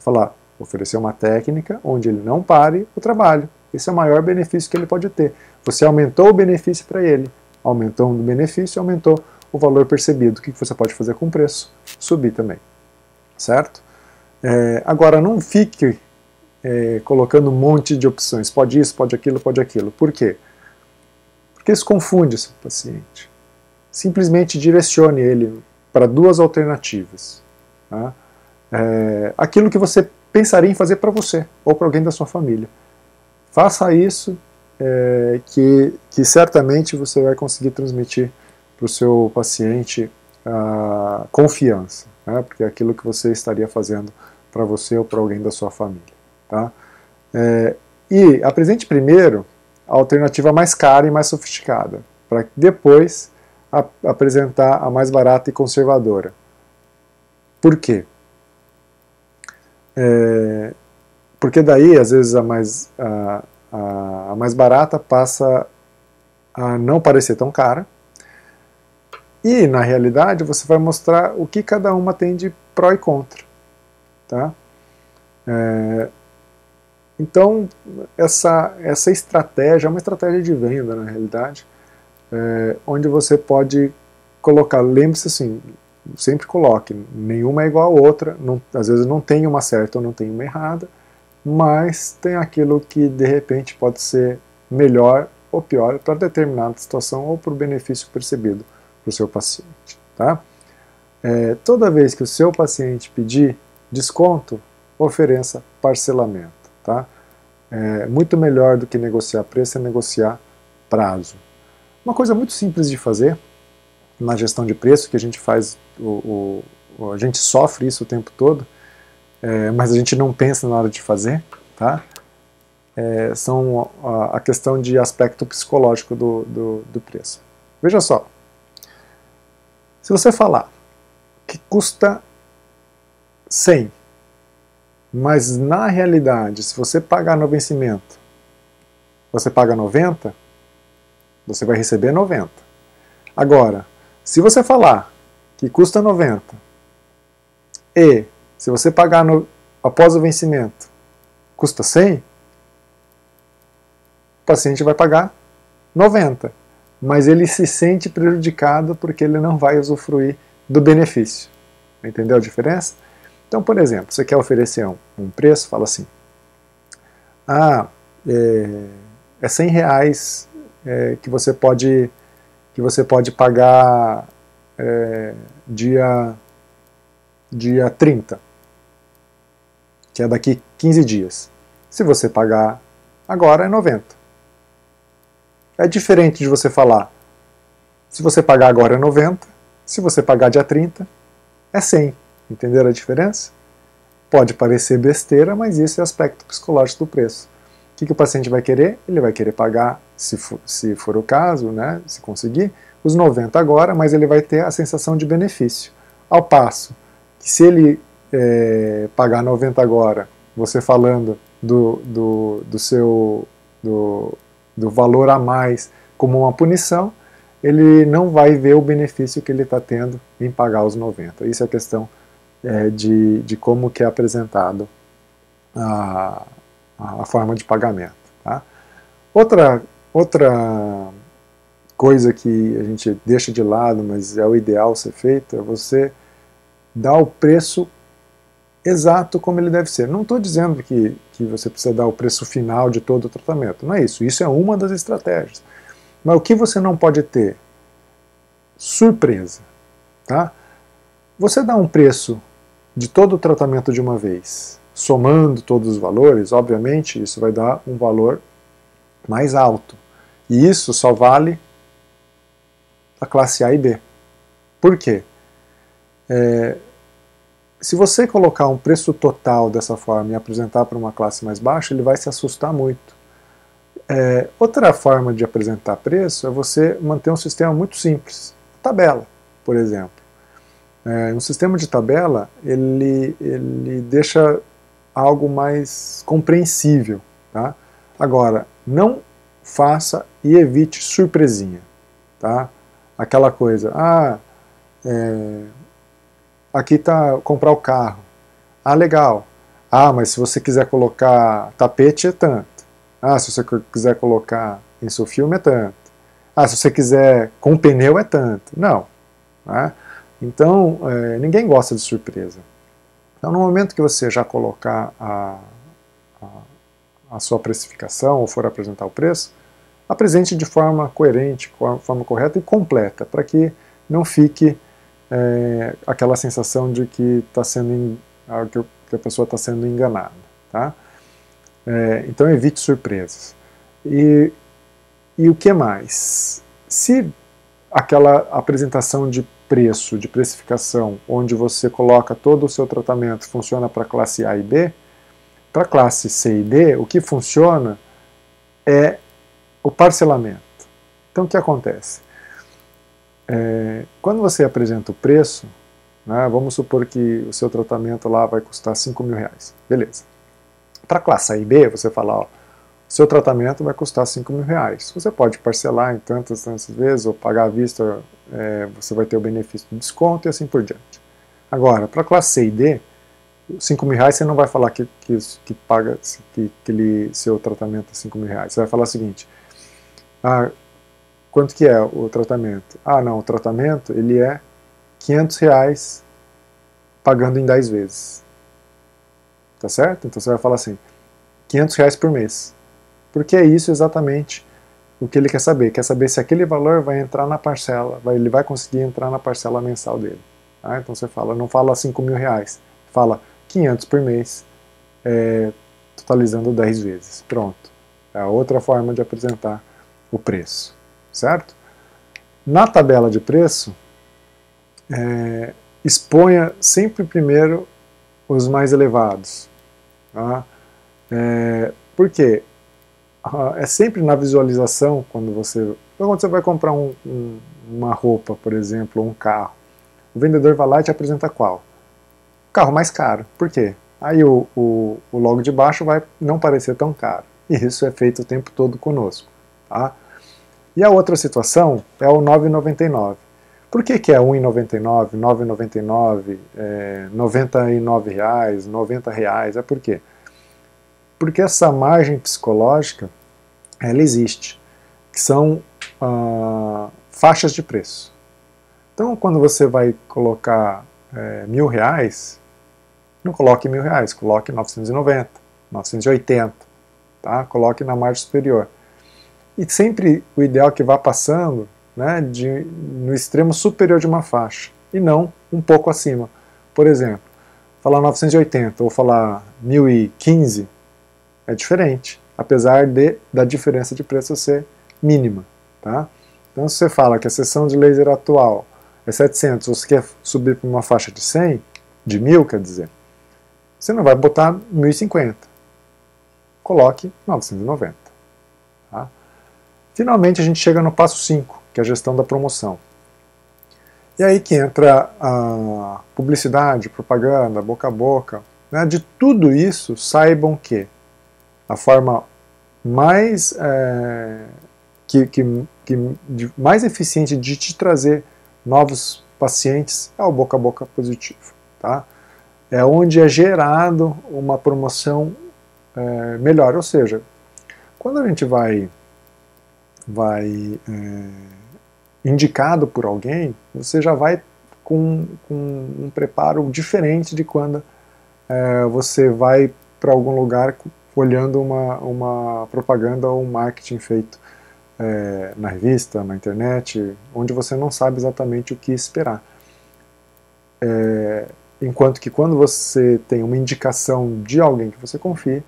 Falar, oferecer uma técnica onde ele não pare o trabalho. Esse é o maior benefício que ele pode ter. Você aumentou o benefício para ele. Aumentou o benefício, aumentou o valor percebido. O que você pode fazer com o preço? Subir também. Certo? Agora, não fique colocando um monte de opções. Pode isso, pode aquilo, pode aquilo. Por quê? Porque isso confunde esse paciente. Simplesmente direcione ele para duas alternativas. Tá? Aquilo que você pensaria em fazer para você ou para alguém da sua família. Faça isso, que certamente você vai conseguir transmitir para o seu paciente confiança, né? Porque é aquilo que você estaria fazendo para você ou para alguém da sua família. Tá? E apresente primeiro a alternativa mais cara e mais sofisticada, para depois apresentar a mais barata e conservadora. Por quê? Porque daí, às vezes, a mais barata passa a não parecer tão cara, e, na realidade, você vai mostrar o que cada uma tem de pró e contra. Tá? Então, essa estratégia é uma estratégia de venda, na realidade, onde você pode colocar, lembre-se assim, sempre coloque, nenhuma é igual a outra, às vezes não tem uma certa ou não tem uma errada, mas tem aquilo que de repente pode ser melhor ou pior para determinada situação ou para o benefício percebido para o seu paciente. Tá? Toda vez que o seu paciente pedir desconto, ofereça parcelamento. Tá? Muito melhor do que negociar preço é negociar prazo. Uma coisa muito simples de fazer na gestão de preço, que a gente faz, a gente sofre isso o tempo todo, mas a gente não pensa na hora de fazer, tá? São a questão de aspecto psicológico do preço. Veja só, se você falar que custa 100, mas na realidade, se você pagar no vencimento, você paga 90, você vai receber 90. Agora, se você falar que custa 90 e se você pagar após o vencimento custa 100, o paciente vai pagar 90, mas ele se sente prejudicado porque ele não vai usufruir do benefício. Entendeu a diferença? Então, por exemplo, você quer oferecer um preço, fala assim, é 100 reais que você pode pagar dia 30, que é daqui 15 dias. Se você pagar agora é 90. É diferente de você falar, se você pagar agora é 90, se você pagar dia 30 é 100. Entenderam a diferença? Pode parecer besteira, mas isso é aspecto psicológico do preço. O que o paciente vai querer? Ele vai querer pagar, se for o caso, né, se conseguir, os 90 agora, mas ele vai ter a sensação de benefício. Ao passo que se ele pagar 90 agora, você falando do valor a mais como uma punição, ele não vai ver o benefício que ele está tendo em pagar os 90. Isso é a questão de como que é apresentado a forma de pagamento. Tá? Outra coisa que a gente deixa de lado, mas é o ideal ser feito, é você dar o preço exato como ele deve ser. Não estou dizendo que você precisa dar o preço final de todo o tratamento, não é isso. Isso é uma das estratégias. Mas o que você não pode ter? surpresa. Tá? Você dá um preço de todo o tratamento de uma vez, somando todos os valores, obviamente isso vai dar um valor mais alto. E isso só vale a classe A e B. Por quê? Se você colocar um preço total dessa forma e apresentar para uma classe mais baixa, ele vai se assustar muito. Outra forma de apresentar preço é você manter um sistema muito simples. Tabela, por exemplo. Um sistema de tabela, ele deixa algo mais compreensível. Tá? Agora, não faça e evite surpresinha. Tá? Aquela coisa, aqui está comprar o carro. Legal. Mas se você quiser colocar tapete é tanto. Se você quiser colocar insufilme é tanto. Se você quiser com pneu é tanto. Não. Né? Então, ninguém gosta de surpresa. Então, no momento que você já colocar a sua precificação ou for apresentar o preço, apresente de forma coerente, de forma correta e completa, para que não fique aquela sensação de que que a pessoa está sendo enganada. Tá? Então evite surpresas. E o que mais? Se aquela apresentação de preço, de precificação, onde você coloca todo o seu tratamento, funciona para a classe A e B, para a classe C e D, o que funciona é o parcelamento. Então o que acontece? Quando você apresenta o preço, né, vamos supor que o seu tratamento lá vai custar R$5.000. Beleza. Para a classe A e B, você fala, o seu tratamento vai custar R$5.000. Você pode parcelar em tantas vezes, ou pagar à vista, você vai ter o benefício do desconto e assim por diante. Agora, para a classe C e D, R$5.000 você não vai falar que paga seu tratamento é R$5.000. Você vai falar o seguinte, quanto que é o tratamento? Não, o tratamento ele é R$500 pagando em 10 vezes. Tá certo? Então você vai falar assim, R$500 por mês. Porque é isso exatamente o que ele quer saber. Quer saber se aquele valor vai entrar na parcela, ele vai conseguir entrar na parcela mensal dele. Tá? Então você não fala R$5.000, fala 500 por mês, totalizando 10 vezes. Pronto. É a outra forma de apresentar o preço. Certo? Na tabela de preço, exponha sempre primeiro os mais elevados. Tá? Por quê? É sempre na visualização, quando você vai comprar uma roupa, por exemplo, ou um carro, o vendedor vai lá e te apresenta qual? O carro mais caro. Por quê? Aí o logo de baixo vai não parecer tão caro. E isso é feito o tempo todo conosco. Tá? E a outra situação é o 9,99. Por que é 1,99, 9,99, R$99, R$90? É por quê? Porque essa margem psicológica, ela existe, que são faixas de preço. Então, quando você vai colocar R$1.000, não coloque R$1.000, coloque 990, 980, tá? Coloque na margem superior. E sempre o ideal é que vá passando, né, no extremo superior de uma faixa, e não um pouco acima. Por exemplo, falar 980 ou falar 1.015 é diferente, apesar da diferença de preço ser mínima. Tá? Então se você fala que a sessão de laser atual é 700, você quer subir para uma faixa de 100, de 1.000 quer dizer, você não vai botar 1.050, coloque 990. Tá? Finalmente a gente chega no passo 5, que é a gestão da promoção. E aí que entra a publicidade, propaganda, boca a boca. Né? De tudo isso, saibam que a forma mais, mais eficiente de te trazer novos pacientes é o boca a boca positivo. Tá? É onde é gerado uma promoção melhor. Ou seja, quando a gente vai indicado por alguém, você já vai com um preparo diferente de quando você vai para algum lugar olhando uma propaganda ou um marketing feito na revista, na internet, onde você não sabe exatamente o que esperar. Enquanto que quando você tem uma indicação de alguém que você confia,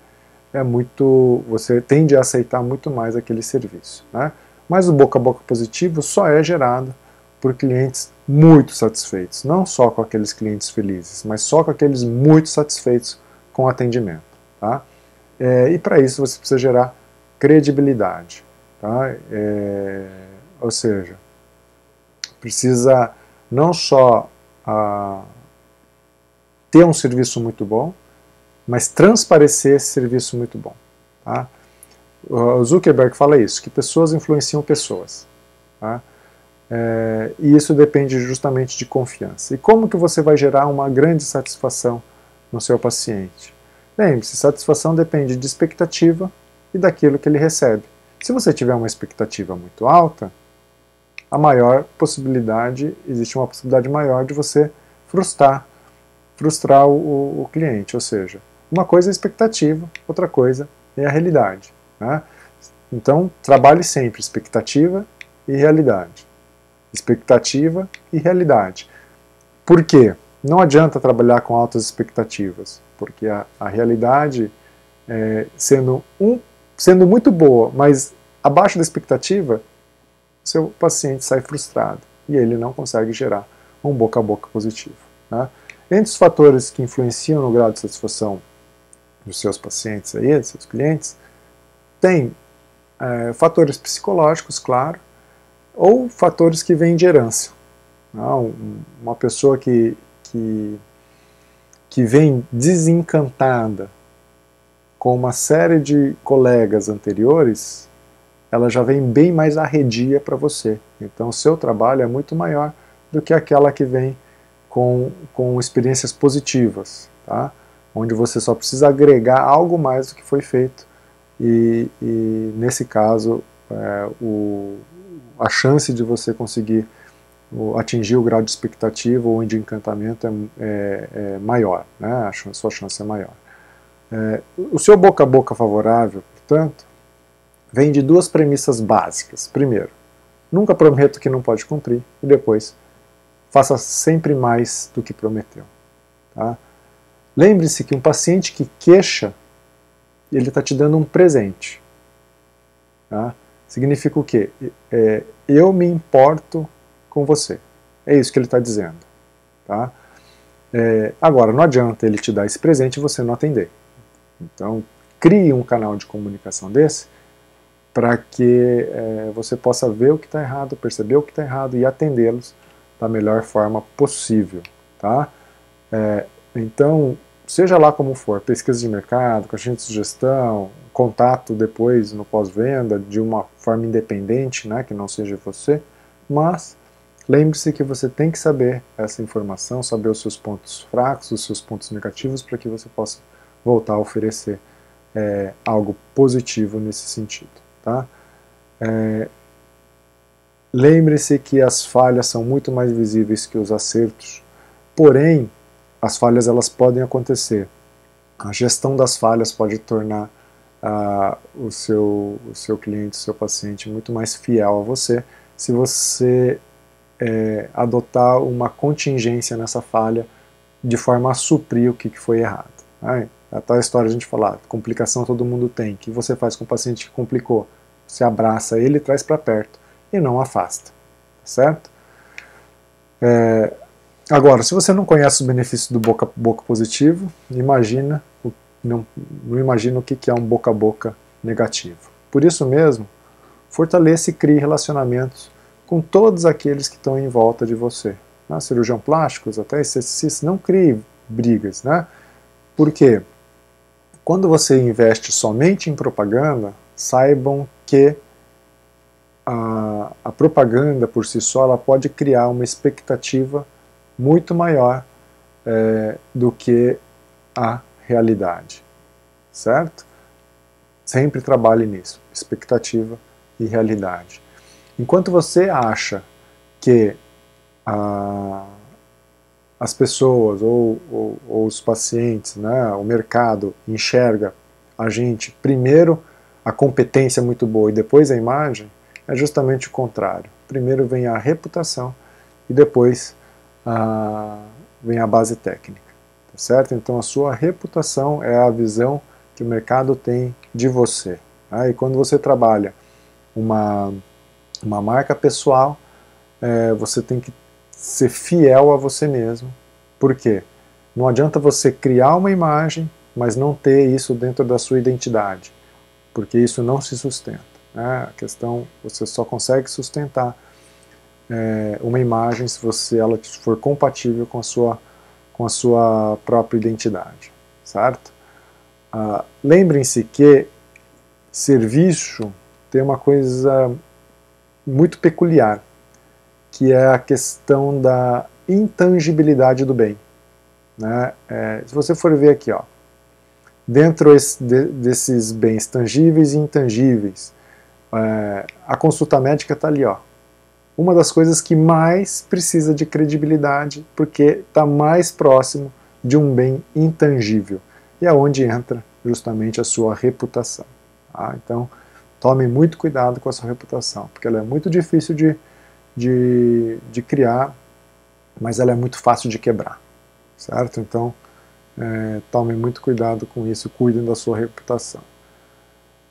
você tende a aceitar muito mais aquele serviço, né? Mas o boca a boca positivo só é gerado por clientes muito satisfeitos, não só com aqueles clientes felizes, mas só com aqueles muito satisfeitos com o atendimento, tá? E para isso você precisa gerar credibilidade, tá? Ou seja, precisa não só ter um serviço muito bom, mas transparecer esse serviço muito bom, tá? O Zuckerberg fala isso, que pessoas influenciam pessoas, tá? E isso depende justamente de confiança. E como que você vai gerar uma grande satisfação no seu paciente? Lembre-se, satisfação depende de expectativa e daquilo que ele recebe. Se você tiver uma expectativa muito alta, existe uma possibilidade maior de você frustrar o cliente, ou seja, uma coisa é a expectativa, outra coisa é a realidade, né? Então, trabalhe sempre expectativa e realidade. Expectativa e realidade. Por quê? Não adianta trabalhar com altas expectativas, porque a realidade, sendo muito boa, mas abaixo da expectativa, seu paciente sai frustrado e ele não consegue gerar um boca a boca positivo, né? Entre os fatores que influenciam no grau de satisfação dos seus pacientes, dos seus clientes, tem fatores psicológicos, claro, ou fatores que vêm de herança. Uma pessoa que vem desencantada com uma série de colegas anteriores, ela já vem bem mais arredia para você. Então o seu trabalho é muito maior do que aquela que vem com experiências positivas, tá? Onde você só precisa agregar algo mais do que foi feito. E nesse caso, a chance de você conseguir atingir o grau de expectativa ou de encantamento é maior, né? A sua chance é maior. O seu boca a boca favorável, portanto, vem de duas premissas básicas. Primeiro, nunca prometa o que não pode cumprir, e depois, faça sempre mais do que prometeu, tá? Lembre-se que um paciente que queixa, ele está te dando um presente, tá? Significa o quê? Eu me importo com você. É isso que ele está dizendo, tá? Agora, não adianta ele te dar esse presente e você não atender. Então, crie um canal de comunicação desse para que você possa ver o que está errado, perceber o que está errado e atendê-los da melhor forma possível, tá? Então, seja lá como for, pesquisa de mercado, caixinha de sugestão, contato depois no pós-venda de uma forma independente, né, que não seja você, mas lembre-se que você tem que saber essa informação, saber os seus pontos fracos, os seus pontos negativos, para que você possa voltar a oferecer algo positivo nesse sentido, tá? Lembre-se que as falhas são muito mais visíveis que os acertos, porém, as falhas elas podem acontecer. A gestão das falhas pode tornar o seu cliente, o seu paciente muito mais fiel a você, se você adotar uma contingência nessa falha de forma a suprir o que foi errado. A tal história de a gente falar, complicação todo mundo tem, o que você faz com o paciente que complicou? Você abraça ele e traz para perto, e não afasta, certo? Agora, se você não conhece os benefícios do boca a boca positivo, não imagina o que é um boca a boca negativo. Por isso mesmo, fortaleça e crie relacionamentos com todos aqueles que estão em volta de você. Cirurgião plásticos, até esteticistas, não crie brigas, né? Porque quando você investe somente em propaganda, saibam que a propaganda por si só ela pode criar uma expectativa muito maior do que a realidade, certo? Sempre trabalhe nisso, expectativa e realidade. Enquanto você acha que as pessoas ou os pacientes, né, o mercado enxerga a gente primeiro a competência muito boa e depois a imagem, é justamente o contrário. Primeiro vem a reputação e depois vem a base técnica, tá certo? Então a sua reputação é a visão que o mercado tem de você. Tá? E quando você trabalha uma marca pessoal, você tem que ser fiel a você mesmo. Por quê? Não adianta você criar uma imagem, mas não ter isso dentro da sua identidade, porque isso não se sustenta. A questão, você só consegue sustentar uma imagem se ela for compatível com a sua própria identidade, certo? Lembrem-se que serviço tem uma coisa muito peculiar, que é a questão da intangibilidade do bem. Né? Se você for ver aqui, ó, dentro desses bens tangíveis e intangíveis, a consulta médica está ali, ó. Uma das coisas que mais precisa de credibilidade, porque está mais próximo de um bem intangível. E é onde entra justamente a sua reputação. Tá? Então, tome muito cuidado com a sua reputação, porque ela é muito difícil de criar, mas ela é muito fácil de quebrar. Certo? Então, tome muito cuidado com isso, cuidem da sua reputação.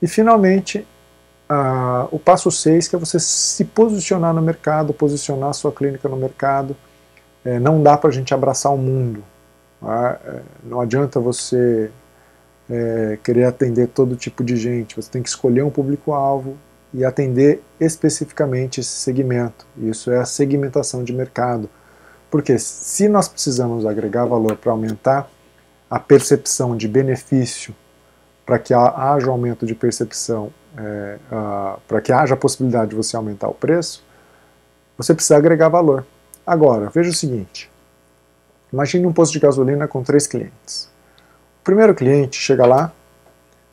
E, finalmente, o passo 6, que é você se posicionar no mercado, posicionar a sua clínica no mercado. Não dá para a gente abraçar o mundo. Tá? Não adianta você querer atender todo tipo de gente. Você tem que escolher um público-alvo e atender especificamente esse segmento. Isso é a segmentação de mercado. Porque se nós precisamos agregar valor para aumentar a percepção de benefício, para que haja aumento de percepção, para que haja a possibilidade de você aumentar o preço, você precisa agregar valor. Agora, veja o seguinte, imagine um posto de gasolina com 3 clientes. O primeiro cliente chega lá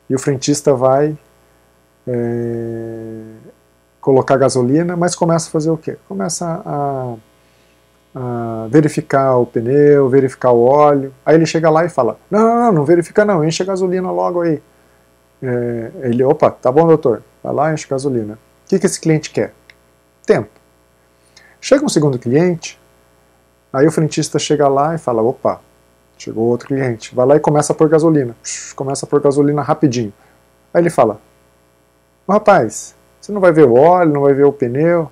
e o frentista vai colocar gasolina, mas começa a fazer o quê? Começa a verificar o pneu, verificar o óleo. Aí ele chega lá e fala, não verifica não, enche a gasolina logo aí. Ele, opa, tá bom doutor, vai lá, enche a gasolina. O que esse cliente quer? Tempo. Chega um segundo cliente, aí o frentista chega lá e fala, opa, chegou outro cliente, vai lá e começa a pôr gasolina. Começa a pôr gasolina rapidinho. Aí ele fala, rapaz, você não vai ver o óleo, não vai ver o pneu?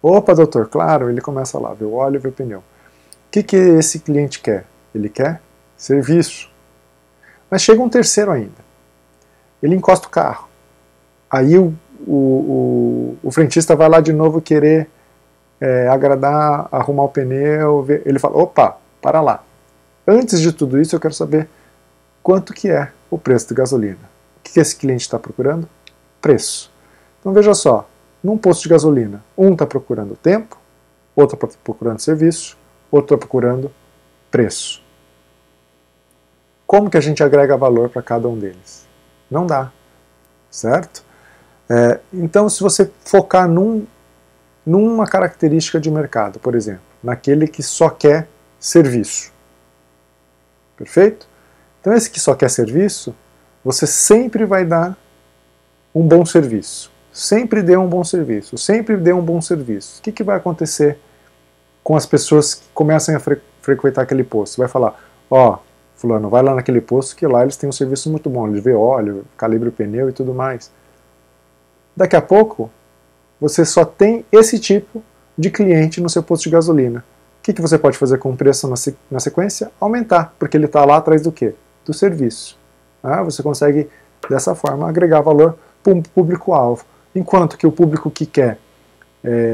Opa, doutor, claro, ele começa lá, vê o óleo, vê o pneu. O que esse cliente quer? Ele quer serviço. Mas chega um terceiro ainda. Ele encosta o carro. Aí o frentista vai lá de novo querer agradar, arrumar o pneu. Ele fala, opa, para lá. Antes de tudo isso, eu quero saber quanto que é o preço de gasolina. O que esse cliente está procurando? Preço. Então veja só. Num posto de gasolina, um está procurando tempo, outro está procurando serviço, outro está procurando preço. Como que a gente agrega valor para cada um deles? Não dá, certo? Então, se você focar numa característica de mercado, por exemplo, naquele que só quer serviço, perfeito? Então, esse que só quer serviço, você sempre vai dar um bom serviço. Sempre dê um bom serviço, sempre dê um bom serviço. O que vai acontecer com as pessoas que começam a frequentar aquele posto? Você vai falar, ó, fulano, vai lá naquele posto que lá eles têm um serviço muito bom, eles vê óleo, calibra o pneu e tudo mais. Daqui a pouco, você só tem esse tipo de cliente no seu posto de gasolina. O que você pode fazer com o preço na sequência? Aumentar, porque ele está lá atrás do quê? Do serviço. Você consegue, dessa forma, agregar valor para o público-alvo. Enquanto que o público que quer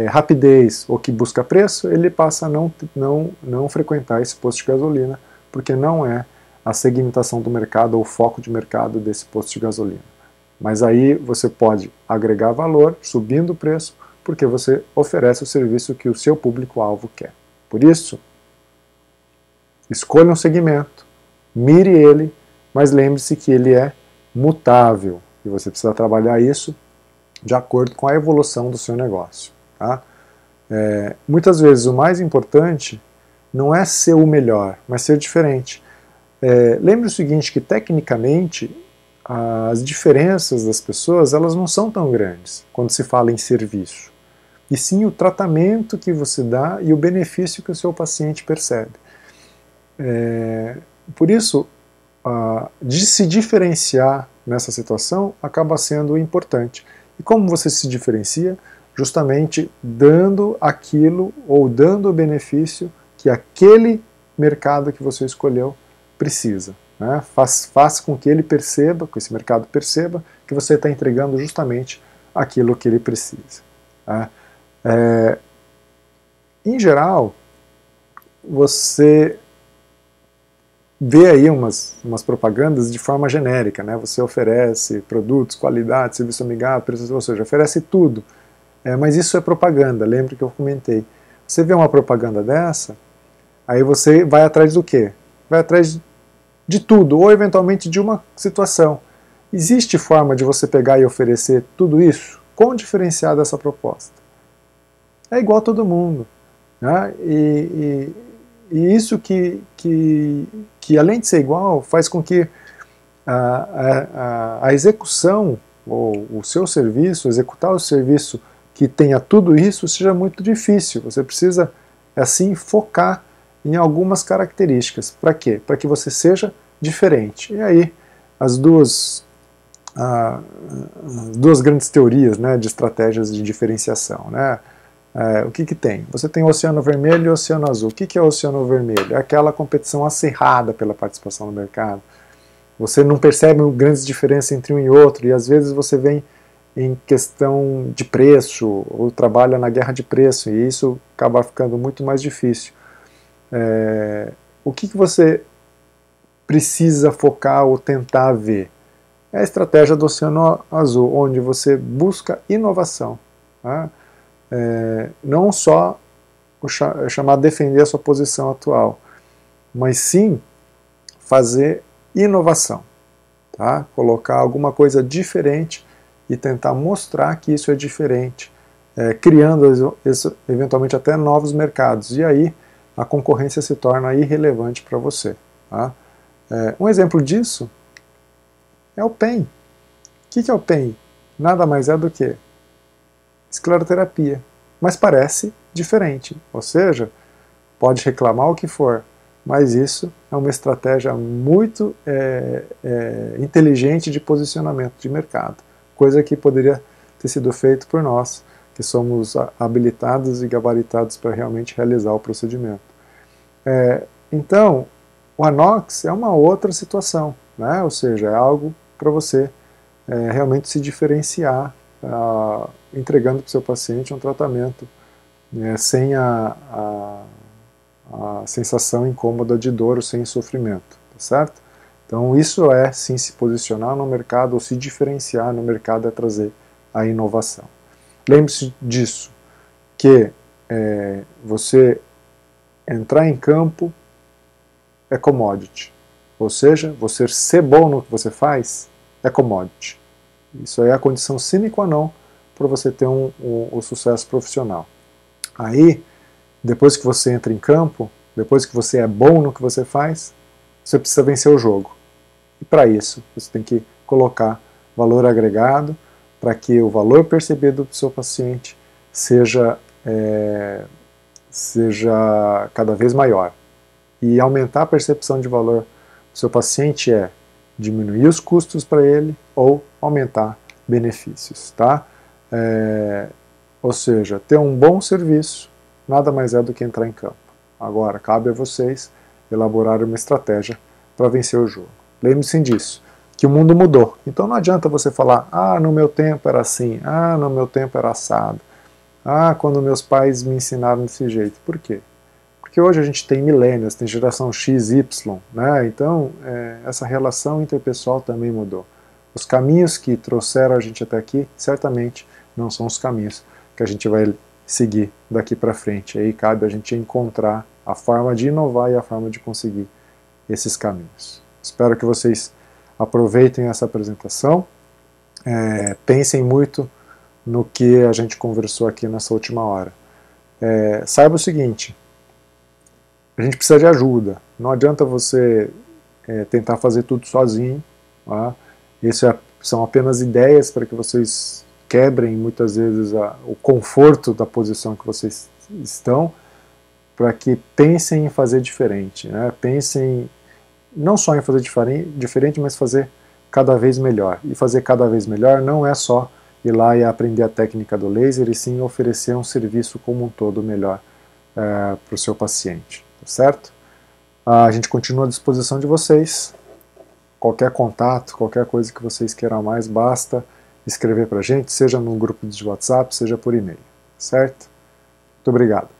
rapidez ou que busca preço, ele passa a não frequentar esse posto de gasolina, porque não é a segmentação do mercado ou o foco de mercado desse posto de gasolina. Mas aí você pode agregar valor, subindo o preço, porque você oferece o serviço que o seu público-alvo quer. Por isso, escolha um segmento, mire ele, mas lembre-se que ele é mutável, e você precisa trabalhar isso de acordo com a evolução do seu negócio. Tá? Muitas vezes o mais importante não é ser o melhor, mas ser diferente. Lembre o seguinte, que tecnicamente as diferenças das pessoas, elas não são tão grandes quando se fala em serviço, e sim o tratamento que você dá e o benefício que o seu paciente percebe. Por isso, de se diferenciar nessa situação acaba sendo importante. E como você se diferencia? Justamente dando aquilo ou dando o benefício que aquele mercado que você escolheu precisa. Né? Faz com que ele perceba, que esse mercado perceba, que você está entregando justamente aquilo que ele precisa. Tá? Em geral, você vê aí umas propagandas de forma genérica, né? Você oferece produtos, qualidade, serviço amigável, preços, ou seja, oferece tudo. Mas isso é propaganda, lembra que eu comentei. Você vê uma propaganda dessa, aí você vai atrás do quê? Vai atrás de tudo, ou eventualmente de uma situação. Existe forma de você pegar e oferecer tudo isso? Quão diferenciada essa proposta? É igual a todo mundo. Né? E isso que além de ser igual, faz com que a execução, ou o seu serviço, executar o serviço que tenha tudo isso, seja muito difícil. Você precisa, assim, focar em algumas características. Para quê? Para que você seja diferente. E aí, as duas grandes teorias, né, de estratégias de diferenciação, né? O que tem? Você tem o Oceano Vermelho e o Oceano Azul. O que é o Oceano Vermelho? É aquela competição acirrada pela participação no mercado. Você não percebe grandes diferenças entre um e outro, e às vezes você vem em questão de preço, ou trabalha na guerra de preço, e isso acaba ficando muito mais difícil. O que você precisa focar ou tentar ver? É a estratégia do Oceano Azul, onde você busca inovação. Tá? Não só chamar defender a sua posição atual, mas sim fazer inovação, tá? Colocar alguma coisa diferente e tentar mostrar que isso é diferente, criando eventualmente até novos mercados, e aí a concorrência se torna irrelevante para você. Tá? Um exemplo disso é o PEN. O que é o PEN? Nada mais é do que escleroterapia, mas parece diferente, ou seja, pode reclamar o que for, mas isso é uma estratégia muito inteligente de posicionamento de mercado, coisa que poderia ter sido feito por nós, que somos habilitados e gabaritados para realmente realizar o procedimento. Então, o Anox é uma outra situação, né? Ou seja, é algo para você realmente se diferenciar, entregando para o seu paciente um tratamento sem a sensação incômoda de dor ou sem sofrimento, tá certo? Então isso é sim se posicionar no mercado ou se diferenciar no mercado, é trazer a inovação. Lembre-se disso, que você entrar em campo é commodity, ou seja, você ser bom no que você faz é commodity. Isso aí é a condição sine qua non para você ter o sucesso profissional. Aí, depois que você entra em campo, depois que você é bom no que você faz, você precisa vencer o jogo. E para isso, você tem que colocar valor agregado para que o valor percebido do seu paciente seja cada vez maior. E aumentar a percepção de valor do seu paciente é diminuir os custos para ele ou aumentar benefícios, tá? Ou seja, ter um bom serviço nada mais é do que entrar em campo. Agora, cabe a vocês elaborar uma estratégia para vencer o jogo. Lembre-se disso, que o mundo mudou. Então não adianta você falar, no meu tempo era assim, no meu tempo era assado, quando meus pais me ensinaram desse jeito. Por quê? Porque hoje a gente tem millennials, tem geração X, Y, né? Então essa relação interpessoal também mudou. Os caminhos que trouxeram a gente até aqui, certamente não são os caminhos que a gente vai seguir daqui para frente. Aí cabe a gente encontrar a forma de inovar e a forma de conseguir esses caminhos. Espero que vocês aproveitem essa apresentação, pensem muito no que a gente conversou aqui nessa última hora. Saiba o seguinte, a gente precisa de ajuda, não adianta você tentar fazer tudo sozinho, tá? São apenas ideias para que vocês quebrem muitas vezes o conforto da posição que vocês estão, para que pensem em fazer diferente, né? Pensem não só em fazer diferente, mas fazer cada vez melhor. E fazer cada vez melhor não é só ir lá e aprender a técnica do laser, e sim oferecer um serviço como um todo melhor para o seu paciente, tá certo? A gente continua à disposição de vocês. Qualquer contato, qualquer coisa que vocês queiram mais, basta escrever para a gente, seja no grupo de WhatsApp, seja por e-mail, certo? Muito obrigado.